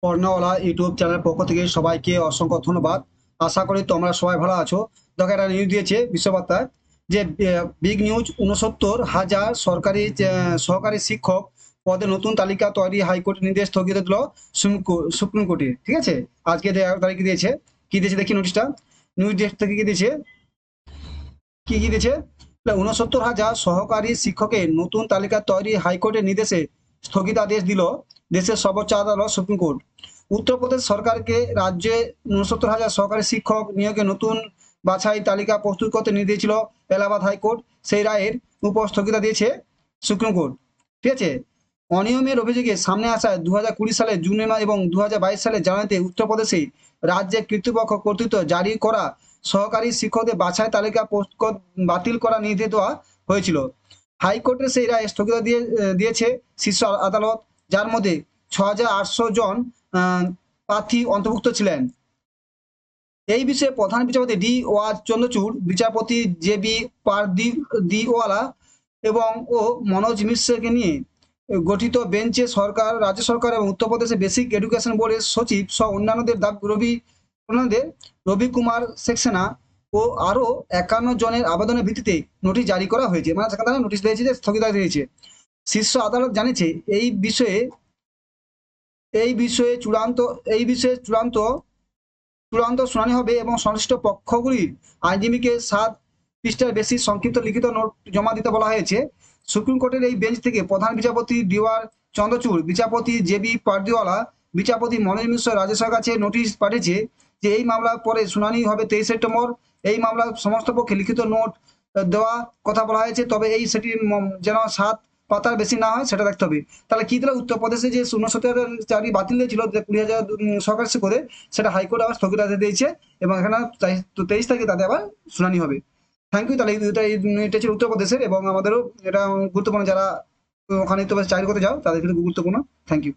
পর্ণওয়ালা YouTube চ্যানেলের পক্ষ থেকে সবাইকে অসংখ্য ধন্যবাদ। আশা করি তোমরা সবাই ভালো আছো। দেখো, একটা নিউজ দিয়েছে বিশ্ববার্তায় যে বিগ নিউজ, 69,000 সহকারী শিক্ষক পদে নতুন তালিকা তৈরি, হাইকোর্টের নির্দেশ স্থগিত দিল সুপ্রিম কোর্টে। ঠিক আছে, আজকে 11 তারিখে দিয়েছে। কি দিয়েছে দেখি নোটিশটা, নিউজ ডেস্ক থেকে কি দিয়েছে, কি কি দিয়েছে। 69,000 সহকারী শিক্ষকের নতুন তালিকা তৈরি, হাইকোর্টের নির্দেশে স্থগিতাদেশ দিল দেশের সর্বোচ্চ আদালত সুপ্রিম কোর্ট। উত্তরপ্রদেশ সরকারকে রাজ্যে 69,000 সহকারী শিক্ষক নিয়োগে নতুন বাছাই তালিকা প্রস্তুত করতে নির্দেশ ছিল এলাহাবাদ হাইকোর্ট। সেই রায়ের উপর স্থগিতা দিয়েছে সুপ্রিম কোর্ট। ঠিক আছে, অনিয়মের অভিযোগে সামনে আসায় 2020 সালের জুনে মাস এবং 2022 সালের জানুয়ারিতে উত্তরপ্রদেশে রাজ্যের কর্তৃপক্ষ কর্তৃক জারি করা সহকারী শিক্ষকদের বাছাই তালিকা বাতিল করার নির্দেশ দেওয়া হয়েছিল। হাইকোর্টের সেই রায় স্থগিত দিয়েছে শীর্ষ আদালত, যার মধ্যে 6,800 জন প্রার্থী অন্তর্ভুক্ত ছিলেন। এই বিষয়ে প্রধান বিচারপতি ডি ওয়ার চন্দ্রচূড়, বিচারপতি জে বি পারদিওয়ালা এবং মনোজ মিশ্রকে নিয়ে গঠিত বেঞ্চে সরকার, রাজ্য সরকার এবং উত্তরপ্রদেশের বেসিক এডুকেশন বোর্ডের সচিব সহ অন্যান্যদের রবি কুমার সেক্সেনা ও আরো 51 জনের আবেদনের ভিত্তিতে নোটিশ জারি করা হয়েছে। মানে সেখানে নোটিশ দিয়েছে যে স্থগিত দিয়েছে। শীর্ষ আদালত জানিয়েছে এই বিষয়ে চূড়ান্ত শুনানি হবে এবং সংশ্লিষ্ট পক্ষগুলির আইনজীবীকে 7 পৃষ্ঠার বেশি সংক্ষিপ্ত লিখিত নোট জমা দিতে বলা হয়েছে। সুপ্রিম কোর্টের এই বেঞ্চ থেকে প্রধান বিচারপতি ডিওয়ার চন্দ্রচূড়, বিচারপতি জে বি পারদিওয়ালা, বিচারপতি মনোজ মিশ্র রাজস্বের কাছে নোটিশ পাঠিয়েছে যে এই মামলার পরে শুনানি হবে 23 সেপ্টেম্বর। এই মামলার সমস্ত পক্ষে লিখিত নোট দেওয়া কথা বলা হয়েছে, তবে সেটি যেন 7 পাতার বেশি না হয় সেটা দেখতে হবে। তাহলে কি দিল, উত্তরপ্রদেশে যে 69,000 চাকরি বাতিল দিয়েছিল 20,000 সরকারি শিক্ষকদের, সেটা হাইকোর্ট আবার স্থগিতাদেশ দিয়েছে এবং এখানে 23 তারিখে তাদের আবার শুনানি হবে। Thank you. তাহলে এটা ছিল উত্তরপ্রদেশের এবং আমাদেরও এটা গুরুত্বপূর্ণ, যারা ওখানে চাকরি করতে যাও তাদের ক্ষেত্রে গুরুত্বপূর্ণ। Thank you.